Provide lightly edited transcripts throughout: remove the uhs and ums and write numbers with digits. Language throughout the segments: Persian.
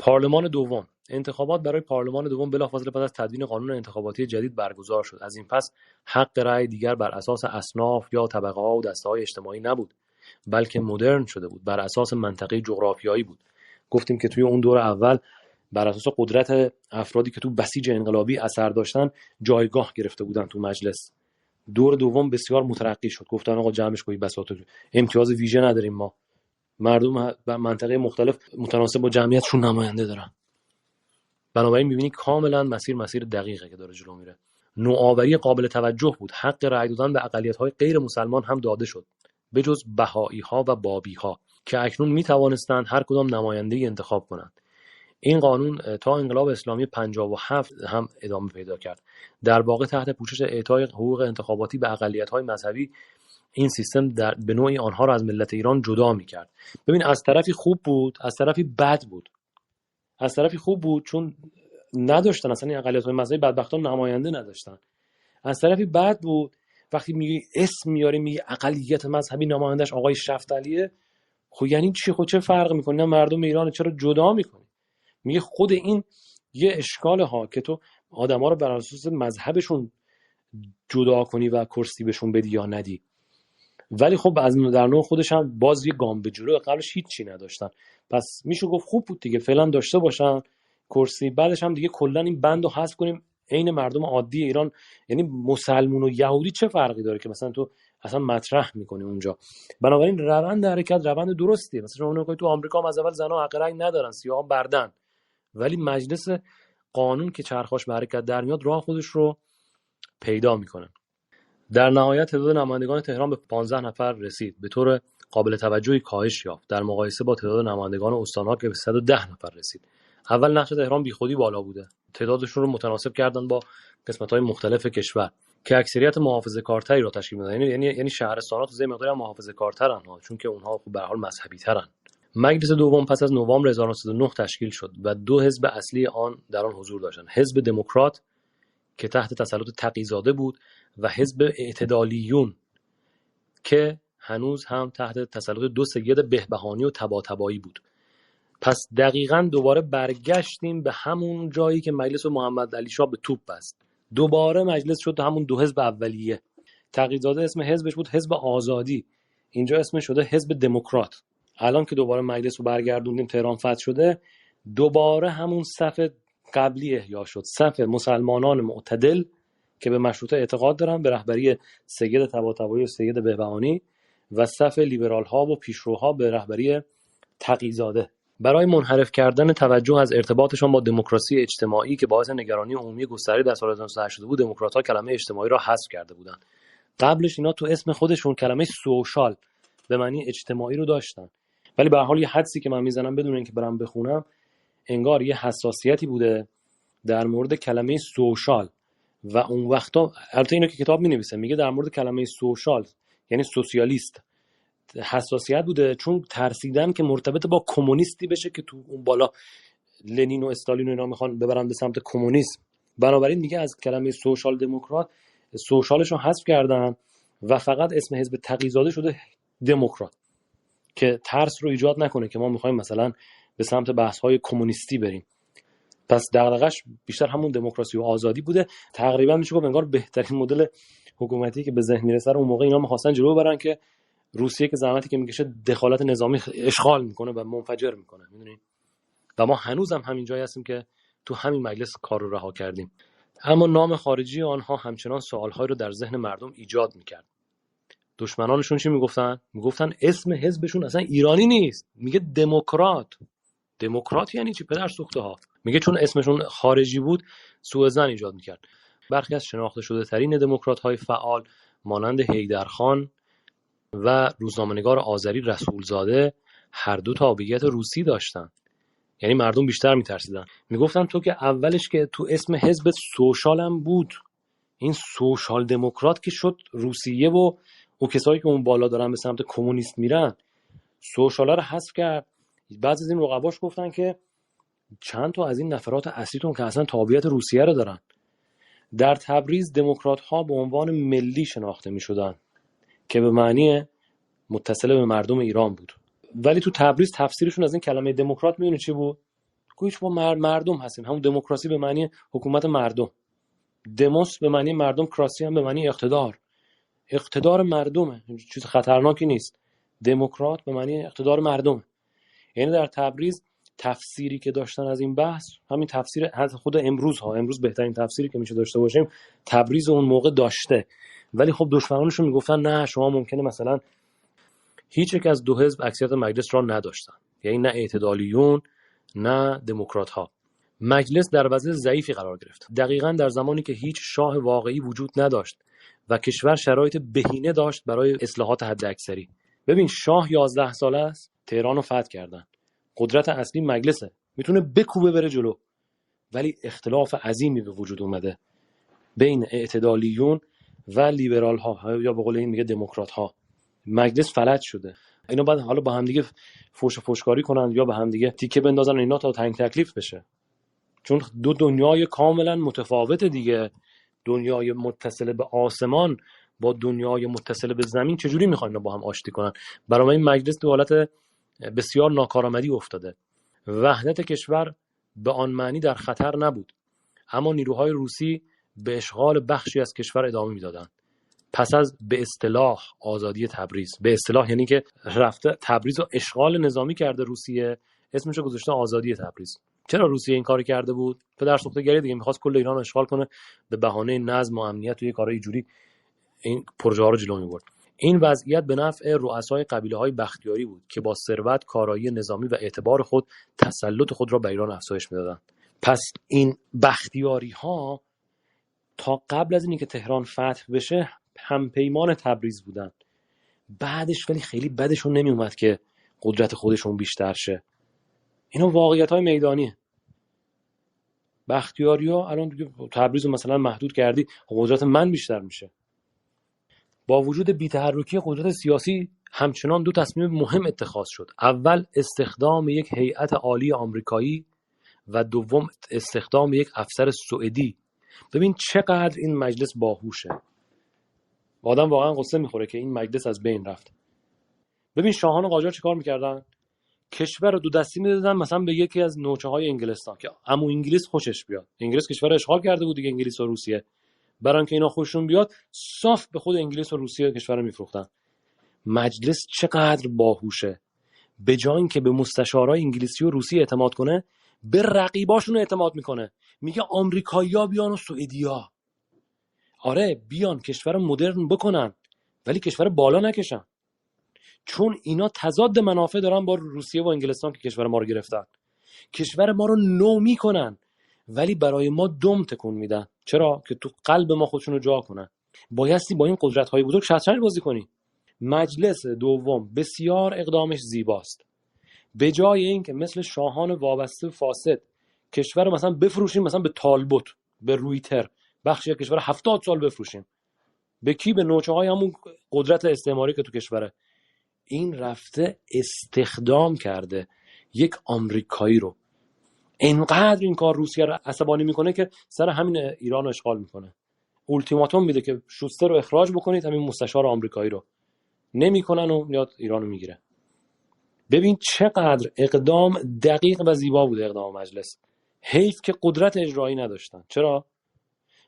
پارلمان دوم. انتخابات برای پارلمان دوم بلافاصله پس از تدوین قانون انتخاباتی جدید برگزار شد. از این پس حق رأی دیگر بر اساس اصناف یا طبقه‌ها و دسته‌های اجتماعی نبود، بلکه مدرن شده بود، بر اساس منطقه جغرافیایی بود. گفتیم که توی اون دور اول بر اساس قدرت افرادی که تو بسیج انقلابی اثر داشتن جایگاه گرفته بودن تو مجلس. دور دوم بسیار مترقی شد، گفتن آقا جمعش کنید بساط، امتیاز ویژه نداریم ما، مردم و منطقه مختلف متناسب با جمعیتشون نماینده دارن. بنابراین می‌بینی کاملا مسیر دقیقه که داره جلو میره. نوآوری قابل توجه بود. حق رأی دادن به اقلیت‌های غیر مسلمان هم داده شد، به جز بهائی‌ها و بابی‌ها که اکنون می‌توانستند هر کدام نماینده‌ای انتخاب کنند. این قانون تا انقلاب اسلامی 57 هم ادامه پیدا کرد. در واقع تحت پوشش اعطای حقوق انتخاباتی به اقلیت‌های مذهبی این سیستم به نوعی آنها را از ملت ایران جدا می‌کرد. ببین، از طرفی خوب بود، از طرفی بد بود. از طرفی خوب بود چون نداشتن، اصلا این اقلیت‌های مذهبی بدبختان نماینده نداشتن. از طرفی بد بود وقتی میگی اسم میاری میگی اقلیت مذهبی نمایندش آقای شفتلیه، خب یعنی چی؟ خب چه فرق می‌کنه؟ مردم ایران چرا جدا می‌کنی؟ میگه خود این یه اشکاله ها که تو آدما رو بر اساس مذهبشون جدا کنی و کرسی بهشون بدی یا ندی. ولی خب از در نوع خودش هم باز یه گام به جلو، قبلش هیچی نداشتن، پس میشه گفت خوب بود دیگه، فعلا داشته باشن کرسی، بعدش هم دیگه کلا این بندو حذف کنیم عین مردم عادی ایران. یعنی مسلمون و یهودی چه فرقی داره که مثلا تو اصلا مطرح میکنی اونجا؟ بنابراین روند حرکت روند درستیه. مثلا شما نگاه تو آمریکا هم از اول زنا حق رأی ندارن، سیاها بردن، ولی مجلس قانون که چرخاش به حرکت در میاد راه خودش رو پیدا میکنه. در نهایت تعداد نمایندگان تهران به 15 نفر رسید، به طور قابل توجهی کاهش یافت در مقایسه با تعداد نمایندگان استان‌ها که به 110 نفر رسید. اول نقش تهران بیخودی بالا بوده، تعدادشون رو متناسب کردن با قسمت‌های مختلف کشور که اکثریت محافظه‌کارتری را تشکیل میدن. یعنی شهرستان‌ها تو ذهن مقداری محافظه‌کارترن ها، چون که اونها خب به هر حال مذهبی‌ترن. مجلس دوم پس از نوامبر 1909 تشکیل شد و دو حزب اصلی آن در آن حضور داشتند: حزب دموکرات که تحت تسلط تقی‌زاده بود و حزب اعتدالیون که هنوز هم تحت تسلط دو سید بهبهانی و طباطبایی بود. پس دقیقاً دوباره برگشتیم به همون جایی که مجلس محمد علی شاه به توپ بست. دوباره مجلس شد همون دو حزب اولیه. تقی‌زاده اسم حزبش بود حزب آزادی، اینجا اسمش شده حزب دموکرات. الان که دوباره مجلس رو برگردوندیم، تهران فتح شده، دوباره همون صف قبلی احیا شد، صف مسلمانان معتدل که به مشروطه اعتقاد دارن به رهبری سید طباطبایی و سید بهبهانی، و صف لیبرال ها و پیشروها به رهبری تقی‌زاده. برای منحرف کردن توجه از ارتباطشان با دموکراسی اجتماعی که باعث نگرانی عمومی گسترده در سال 1980 بود، دموکرات‌ها کلمه اجتماعی را حذف کرده بودند. قبلش اینا تو اسم خودشون کلمه سوشال به معنی اجتماعی رو داشتن، ولی به هر حال یه حدسی که من میزنم بدون اینکه برام بخونم، انگار یه حساسیتی بوده در مورد کلمه سوشال و اون وقتا، البته اینو که کتاب مینویسه میگه در مورد کلمه سوشال یعنی سوسیالیست حساسیت بوده، چون ترسیدن که مرتبط با کمونیستی بشه که تو اون بالا لنین و استالین و اینا میخوان ببرن به سمت کمونیسم. بنابراین میگه از کلمه سوشال دموکرات سوشالش رو حذف کردن و فقط اسم حزب تقی‌زاده شده دموکرات که ترس رو ایجاد نکنه که ما میخوایم مثلا به سمت بحث‌های کمونیستی بریم. پس دغدغش بیشتر همون دموکراسی و آزادی بوده. تقریبا میشه گفت انگار بهترین مدل حکومتی که به ذهن میرسه اون موقع اینا می‌خواستن جلو ببرن که روسیه که زحمتی که میکشه دخالت نظامی اشغال میکنه و منفجر میکنه، میدونید. و ما هنوزم همین جایی هستیم که تو همین مجلس کار رو رها کردیم. اما نام خارجی آنها همچنان سوال‌هایی رو در ذهن مردم ایجاد میکرد. دشمنانشون چی میگفتن؟ میگفتن اسم حزبشون اصلا ایرانی نیست، میگه دموکرات. دموکرات یعنی چی پدر سوخته ها؟ میگه چون اسمشون خارجی بود سوء ظن ایجاد میکرد. برخی از شناخته شده ترین دموکرات‌های فعال مانند حیدرخان و روزنامه‌نگار آذری رسولزاده هر دو تابعیت روسی داشتن. یعنی مردم بیشتر میترسیدن، میگفتن تو که اولش که تو اسم حزب سوشال هم بود، این سوشال دموکرات که شد روسیه و اون کسایی که اون بالا دارن به سمت کمونیست میرن، سوشالا رو حذف کرد. بعضی از این رقباش گفتن که چند تا از این نفرات اصلیتون که اصلا تابعیت روسیه رو دارن. در تبریز دموکرات ها به عنوان ملی شناخته میشدن که به معنی متصل به مردم ایران بود، ولی تو تبریز تفسیرشون از این کلمه دموکرات میدونی چی بود؟ گوش با مردم هستیم. همون دموکراسی به معنی حکومت مردم، دموس به معنی مردم، کراسی هم به معنی اقتدار مردمه، چیز خطرناکی نیست. دموکرات به معنی اقتدار مردم. یعنی در تبریز تفسیری که داشتن از این بحث، همین تفسیر خود امروز بهترین تفسیری که میشه داشته باشیم تبریز اون موقع داشته. ولی خب دشمنانشون میگفتن نه شما ممکنه مثلا، هیچ یک از دو حزب اکثریت مجلس را نداشتن، یعنی نه اعتدالیون نه دموکرات ها. مجلس در وضع ضعیفی قرار گرفت، دقیقاً در زمانی که هیچ شاه واقعی وجود نداشت و کشور شرایط بهینه داشت برای اصلاحات حداکثری. ببین شاه 11 ساله است، تهران رو فتح کردن، قدرت اصلی مجلسه، میتونه بکوبه بره جلو، ولی اختلاف عظیمی به وجود اومده بین اعتدالیون و لیبرال ها یا به قول این میگه دموکرات ها. مجلس فلج شده. اینا بعد حالا با هم دیگه فوشکاری کنن یا به هم دیگه تیکه بندازن اینا تا تنگ تکلیف بشه، چون دو دنیای کاملا متفاوت دیگه. دنیای متصل به آسمان با دنیای متصل به زمین چجوری میخوان با هم آشتی کنن؟ برای این مجلس به حالت بسیار ناکارآمدی افتاده. وحدت کشور به آن معنی در خطر نبود، اما نیروهای روسی به اشغال بخشی از کشور ادامه میدادند. پس از به اصطلاح آزادی تبریز، به اصطلاح یعنی که رفته تبریز رو اشغال نظامی کرده روسیه، اسمش رو گذاشته آزادی تبریز. چرا روسیه این کارو کرده بود؟ پدرسوخته‌گری دیگه، می‌خواست کل ایران رو اشغال کنه، به بهانه نظم و امنیت و یه کارای جوری این پروژه ها رو جلو می‌برد. این وضعیت به نفع رؤسای قبیله‌های بختیاری بود که با ثروت، کارایی نظامی و اعتبار خود تسلط خود را بر ایران افزایش می‌دادند. پس این بختیاری‌ها تا قبل از اینکه تهران فتح بشه همپیمان تبریز بودن. بعدش ولی خیلی بدشون نمی اومد که قدرت خودشون بیشتر شه. اینا واقعیت‌های میدانیه. بختیاری‌ها الان دیگه تبریز رو مثلا محدود کردی، قدرت من بیشتر میشه. با وجود بی‌تحرکی قدرت سیاسی همچنان دو تصمیم مهم اتخاذ شد. اول استخدام یک هیئت عالی آمریکایی و دوم استخدام یک افسر سوئدی. ببین چقدر این مجلس باهوشه. آدم واقعا قصه میخوره که این مجلس از بین رفت. ببین شاهان قاجار چیکار میکردن؟ کشور رو دو دستی میدادن مثلا به یکی از نوچه‌های انگلستان که عمو انگلیس خوشش بیاد. انگلیس کشور رو اشغال کرده بود دیگه، انگلیس و روسیه. برای اینکه اینا خوششون بیاد صاف به خود انگلیس و روسیه کشور رو میفروختن. مجلس چقدر باهوشه. به جای اینکه به مستشارای انگلیسی و روسی اعتماد کنه، به رقیباشون اعتماد میکنه. میگه آمریکایی‌ها بیان و سوئدی‌ها. آره بیان کشور مدرن بکنن ولی کشور بالا نکشن، چون اینا تضاد منافع دارن با روسیه و انگلستان که کشور ما رو گرفتن. کشور ما رو نو میکنن ولی برای ما دم تکون میدن. چرا؟ که تو قلب ما خودشون رو جا کنن. بایستی با این قدرت‌های بزرگ شطرنج بازی کنی. مجلس دوم بسیار اقدامش زیباست. به جای اینکه مثل شاهان وابسته فاسد کشور رو مثلا بفروشیم، مثلا به طالبوت، به رویتر، بخشی کشور 70 سال بفروشیم، به کی؟ به نوچه‌های همون قدرت استعماری که تو کشوره. این رفته استخدام کرده یک آمریکایی رو. اینقدر این کار روسیه رو عصبانی میکنه که سر همین ایران رو اشغال میکنه. اولتیماتوم میده که شوستر رو اخراج بکنید، همین مستشار آمریکایی رو. نمیکنن و میاد ایران رو میگیره. ببین چقدر اقدام دقیق و زیبا بود اقدام مجلس. حیف که قدرت اجرایی نداشتن. چرا؟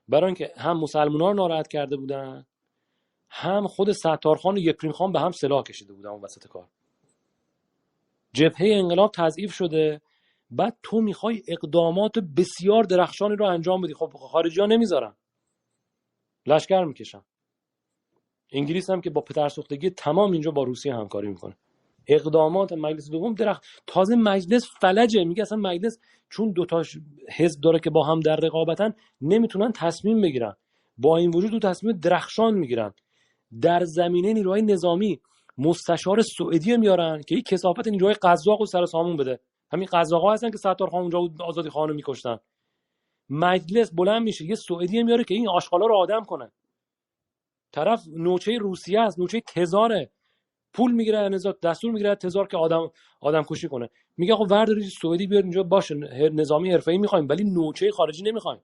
برای اینکه هم مسلمان‌ها رو ناراحت کرده بودن، هم خود ستارخان و یپریم خان به هم سلاح کشیده بودن اون وسط کار. جبهه انقلاب تضعیف شده، بعد تو میخوای اقدامات بسیار درخشانی رو انجام بدی. خب خارجی‌ها نمیذارن، لشکر میکشن. انگلیس هم که با پدرسوختگی تمام اینجا با روسیه همکاری میکنه. اقدامات مجلس دوم تازه مجلس فلجه. میگه اصلا مجلس چون دوتا حزب داره که با هم در رقابتن نمیتونن تصمیم بگیرن، با این وجود دو تصمیم درخشان میگیرن. در زمینه نیروهای نظامی مستشار سوئدی میارن که یک کثافت نیروهای قزاق و سر سامون بده. همین قزاق‌ها هستن که ستارخان اونجا آزادی خانو میکشتن. مجلس بلند میشه یه سوئدی میاره که این آشغالا رو آدم کنه. طرف نوچه روسیه است، نوچه تزاره، پول میگیره، دستور میگیره تزار که آدم کشی کنه. میگه خب وردارید سوئدی بیار اینجا باشه، نظامی حرفه‌ای میخوایم ولی نوچه خارجی نمیخوایم.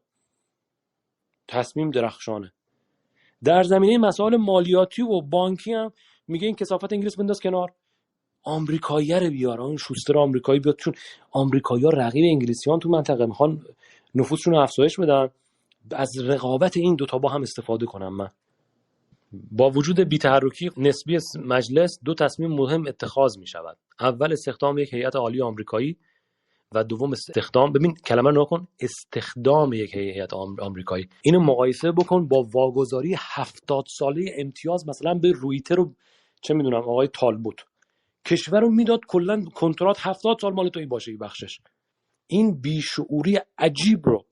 تصمیم درخشانه. در زمینه مسائل مالیاتی و بانکی هم میگه این کثافت انگلیس بنداز کنار. آمریکایی رو بیار، اون شوستر آمریکایی بیاد، چون آمریکایی‌ها رقیب انگلیسیان تو منطقه، میخوان نفوذشون رو افزایش بدن، از رقابت این دوتا با هم استفاده کنم. من با وجود بی‌تحرکی نسبی مجلس 2 تصمیم مهم اتخاذ می شود. اول استخدام یک هیئت عالی آمریکایی و دوم استخدام، ببین کلمه رو نکن، استخدام یک هیئت آمریکایی. اینو مقایسه بکن با واگذاری 70 ساله امتیاز مثلا به رویتر و چه میدونم آقای تالبوت. کشور رو میداد کلا کنترات 70 سال مال تویی باشه بخشش. این بیشعوری عجیب رو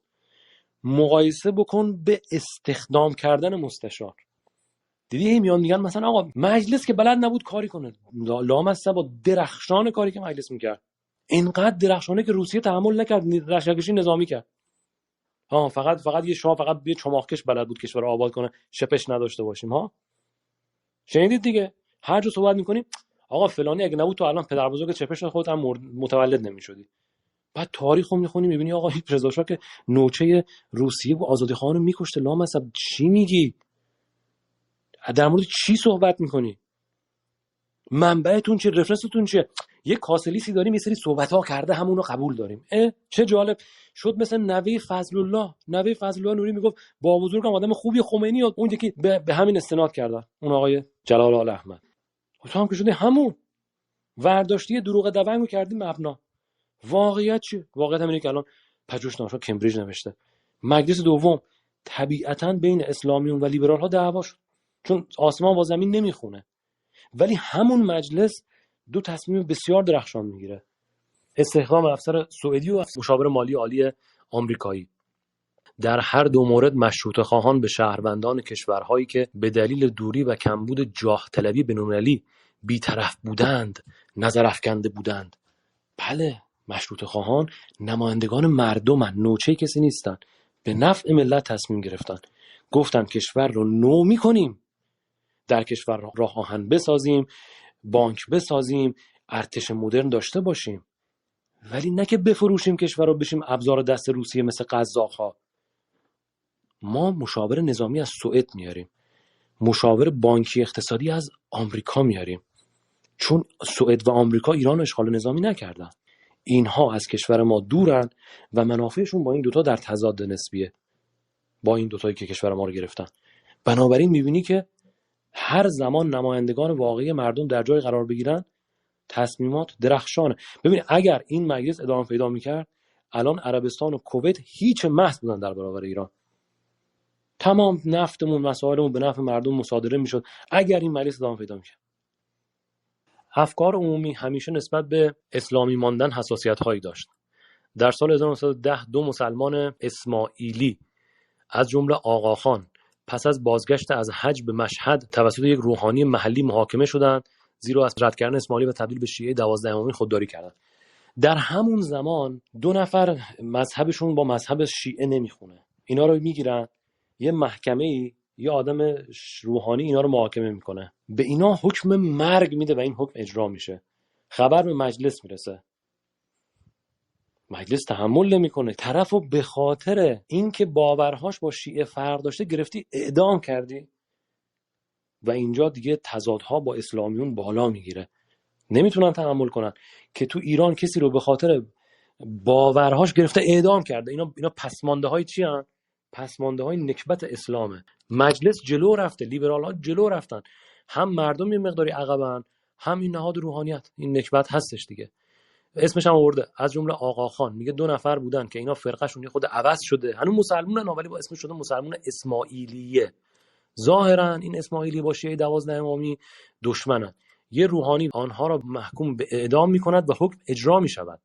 مقایسه بکن به استخدام کردن مستشار. دیدی هی میان میگن مثلا آقا مجلس که بلد نبود کاری کنه، لامصب با درخشان کاری که مجلس میکرد، اینقدر درخشانه که روسیه تحمل نکرد، لشکرکشی نظامی کرد. فقط یه شاه، فقط یه چماقکش بلد بود کشور رو آباد کنه، شپش نداشته باشیم. شنیدید دیگه، هر جا صحبت میکنیم آقا فلانی اگه نبود تو الان پدربزرگ چپش خودت هم متولد نمیشدی. بعد تاریخو میخونی میبینی آقا رضا شاه که نوچه روسیه و آزادی خواهان رو میکشته. لامصب چی میگی؟ در مورد چی صحبت میکنی؟ منبعتون چیه؟ رفرنستون چیه؟ یه کاسلیسی داریم یه سری صحبت‌ها کرده همونو قبول داریم. چه جالب شد. مثلا نوه فضل الله نوری میگفت با بزرگم آدم خوبی، خمینی و اون یکی به همین استناد کردن، اون آقای جلال آل احمد. تو هم که شده همون ورداشتی دروغ دونگو کردیم مبنا. واقعیت چیه؟ واقعیت همینه که الان پژوهشنامه‌ها کمبریج نوشته مجلس دوم طبیعتاً بین اسلامیون و لیبرال ها دعوا شد، چون آسمان با زمین نمیخونه. ولی همون مجلس 2 تصمیم بسیار درخشان میگیره: استخدام افسر سوئدی و مشاور مالی عالی آمریکایی. در هر 2 مورد مشروطه خواهان به شهروندان کشورهایی که به دلیل دوری و کمبود جاه طلبی بین‌المللی بی‌طرف بودند نظر افکنده بودند. بله، مشروطه خواهان نمایندگان مردمن، نوچه کسی نیستن. به نفع ملت تصمیم گرفتن، گفتن کشور رو نو میکنیم، در کشور راه آهن بسازیم، بانک بسازیم، ارتش مدرن داشته باشیم، ولی نه که بفروشیم کشور رو بشیم ابزار دست روسیه مثل قزاق‌ها. ما مشاور نظامی از سوئد میاریم، مشاور بانکی اقتصادی از آمریکا میاریم، چون سوئد و آمریکا ایران رو اشغال نظامی نکردن. اینها از کشور ما دورن و منافعشون با این دوتا در تضاد نسبیه، با این دوتایی که کشور ما رو گرفتن. بنابراین میبینی که هر زمان نمایندگان واقعی مردم در جای قرار بگیرن تصمیمات درخشانه. ببین اگر این مجلس ادامه پیدا میکرد الان عربستان و کویت هیچ محض بودن در برابر ایران. تمام نفتمون، مسائلمون به نفع مردم مصادره میشد اگر این مجلس ادامه پیدا میکرد. افکار عمومی همیشه نسبت به اسلامی ماندن حساسیت هایی داشت. در سال 1910 2 مسلمان اسماعیلی از جمله آقاخان پس از بازگشت از حج به مشهد توسط یک روحانی محلی محاکمه شدند، زیرا از رد کردن اسماعیلی و تبدیل به شیعه 12 امامی خودداری کردند. در همون زمان 2 نفر مذهبشون با مذهب شیعه نمیخونه، اینا رو میگیرن یه محکمه‌ای، یه آدم روحانی اینا رو محاکمه میکنه، به اینا حکم مرگ میده و این حکم اجرا میشه. خبر به مجلس میرسه، مجلس تحمل نمیکنه، طرفو به خاطر اینکه باورهاش با شیعه فرق داشته گرفتی اعدام کردی. و اینجا دیگه تضادها با اسلامیون بالا میگیره، نمیتونن تحمل کنن که تو ایران کسی رو به خاطر باورهاش گرفته اعدام کرده. اینا پسمانده های چی هن؟ پسمانده های نکبت اسلامه. مجلس جلو رفته، لیبرال ها جلو رفتن، هم مردم یه مقداری عقبن، هم این نهاد روحانیت. این نکبت هستش دیگه. اسمش هم آورده، از جمله آقاخان. میگه 2 نفر بودن که اینا فرقه‌شون یه خود عوض شده، هنوز مسلمانن ولی با اسمش شده مسلمان اسماعیلیه. ظاهرا این اسماعیلی با شیعه 12 امامی دشمنن. یه روحانی آنها را محکوم به اعدام میکند و حکم اجرا میشود.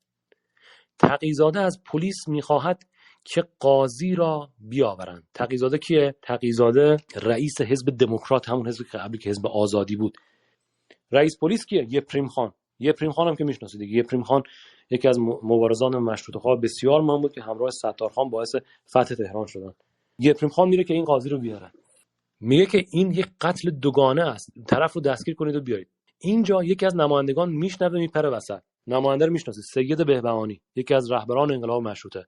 تقی‌زاده از پلیس میخواهد که قاضی را بیاورند. تقی‌زاده کیه؟ تقی‌زاده رئیس حزب دموکرات، همون حزبی که قبلی که حزب آزادی بود. رئیس پلیس کیه؟ یپریم خان. یپریم خان هم که میشناسید دیگه. یپریم خان یکی از مبارزان مشروطه خواه بسیار مهم بود که همراه ستارخان باعث فتح تهران شدن. یپریم خان میره که این قاضی رو بیاره، میگه که این یک قتل دوگانه است، طرف رو دستگیر کنید و بیارید. اینجا یکی از نمایندگان میشنوه میپره وسط. نماینده رو میشناسید، سید بهبهانی، یکی از رهبران انقلاب مشروطه.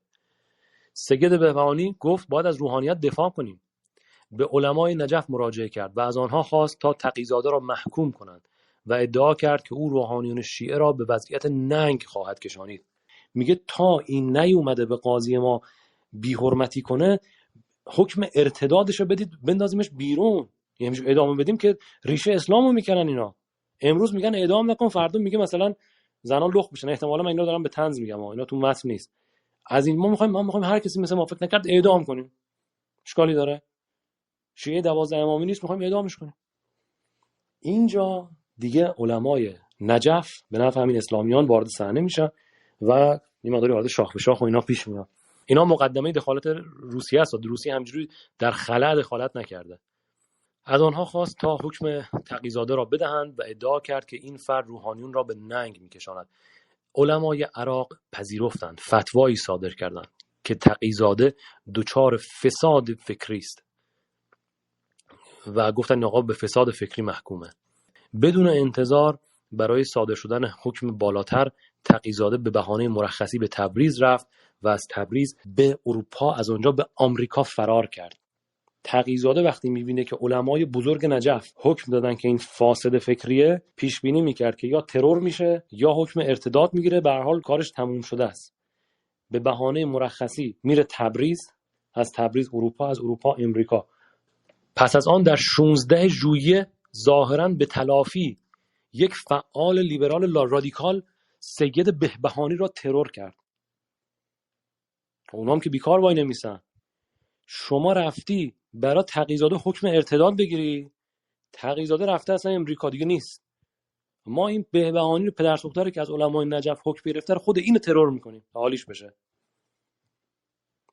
سید بهبهانی گفت باید از روحانیت دفاع کنیم. به علمای نجف مراجعه کرد و از آنها خواست تا تقی‌زاده را محکوم کنند و ادعا کرد که او روحانیون شیعه را به وضعیت ننگ خواهد کشانید. میگه تا این نیومده به قاضی ما بی‌حرمتی کنه، حکم ارتدادش رو بدید بندازیمش بیرون، یعنی ادامه بدیم که ریشه اسلامو میکنن اینا. امروز میگن اعدام نکن، فردا میگه مثلا زنا لخت بشن. احتمالاً من اینا دارم به طنز میگم، اینا تو متن نیست. از این ما میخوایم هر کسی مثل ما فکر نکرد اعدام کنیم. اشکالی داره؟ شیعه 12 امامی نیست میخوایم اعدامش کنیم. اینجا دیگه علمای نجف به نفع همین اسلامیان وارد صحنه میشن و این مقداری وارد شاخ به شاخ و اینا پیش میاد. اینا مقدمه دخالت روسیه است. روسیه همجوری در خلا دخالت نکرده. از آنها خواست تا حکم تقی‌زاده را بدهند و ادعا کرد که این فرد روحانیون را به ننگ میکشاند. علمای عراق پذیرفتند، فتوایی صادر کردند که تقی‌زاده دچار فساد فکری است و گفتن آقا به فساد فکری محکومه. بدون انتظار برای صادر شدن حکم بالاتر، تقی‌زاده به بهانه مرخصی به تبریز رفت و از تبریز به اروپا، از آنجا به آمریکا فرار کرد. تقی‌زاده وقتی میبینه که علمای بزرگ نجف حکم دادن که این فاسد فکریه، پیش بینی میکرد که یا ترور میشه یا حکم ارتداد میگیره، به هر حال کارش تموم شده است. به بهانه مرخصی میره تبریز، از تبریز اروپا، از اروپا امریکا. پس از آن در 16 ژوئیه ظاهراً به تلافی یک فعال لیبرال رادیکال سید بهبهانی را ترور کرد. اونام که بیکار وای نمیسن. شما رفتی برای تقی‌زاده حکم ارتداد بگیری، تقی‌زاده رفته اصلا امریکا دیگه نیست. ما این بهبهانی رو پدر سوختاره که از علمای نجف حکم گرفته، خود اینو ترور میکنیم تا حالیش بشه.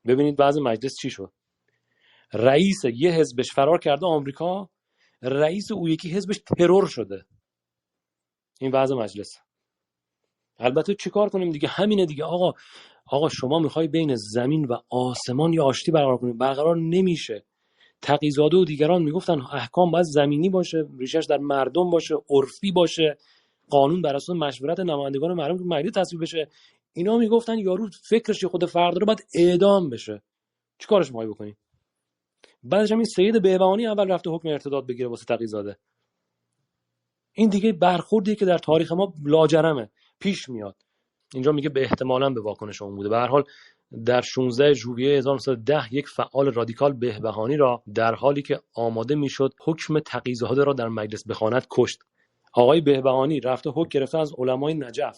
ببینید بعضی مجلس چی شد. رئیس یه حزبش فرار کرده آمریکا، رئیس اون یکی حزبش ترور شده. این بعضی مجلس. البته چیکار کنیم دیگه؟ همینه دیگه. آقا شما میخوای بین زمین و آسمان یا آشتی برقرار کنی، برقرار نمیشه. تقی‌زاده و دیگران میگفتن احکام باید زمینی باشه، ریشش در مردم باشه، عرفی باشه، قانون بر اساس مشورت نمایندگان مردم تو مجلس تصویب بشه. اینا میگفتن یارو فکرش خود فرد رو باید اعدام بشه. چیکارش میخوای بکنی؟ بعدش هم این سید بهبهانی اول رفته حکم ارتداد بگیره واسه تقی‌زاده. این دیگه برخوردی که در تاریخ ما لاجرمه، پیش میاد. اینجا میگه به احتمالاً به واکنش اون بوده. به هر حال در 16 ژوئیه 1910 یک فعال رادیکال بهبهانی را در حالی که آماده میشد حکم تقی‌زاده را در مجلس بخواند کشت. آقای بهبهانی رفته حکم گرفته از علمای نجف،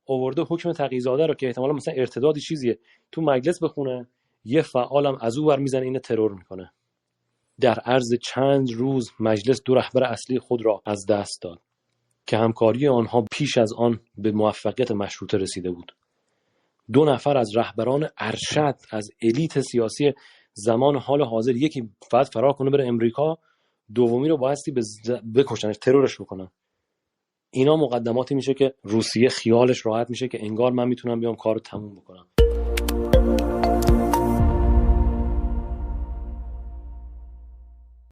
آورده حکم تقی‌زاده را که احتمالاً مثلا ارتدادی چیزیه تو مجلس بخونه، یه فعالم از اون ور میزنه اینو ترور میکنه. در عرض چند روز مجلس دو رهبر اصلی خود را از دست داد که همکاری آنها پیش از آن به موفقیت مشروطه رسیده بود. 2 نفر از رهبران ارشد از الیت سیاسی زمان حال حاضر، یکی فقط فرار کنه بره امریکا، دومی رو بایستی بکشنش، ترورش بکنن. اینا مقدماتی میشه که روسیه خیالش راحت میشه که انگار من میتونم بیام کارو تموم بکنم.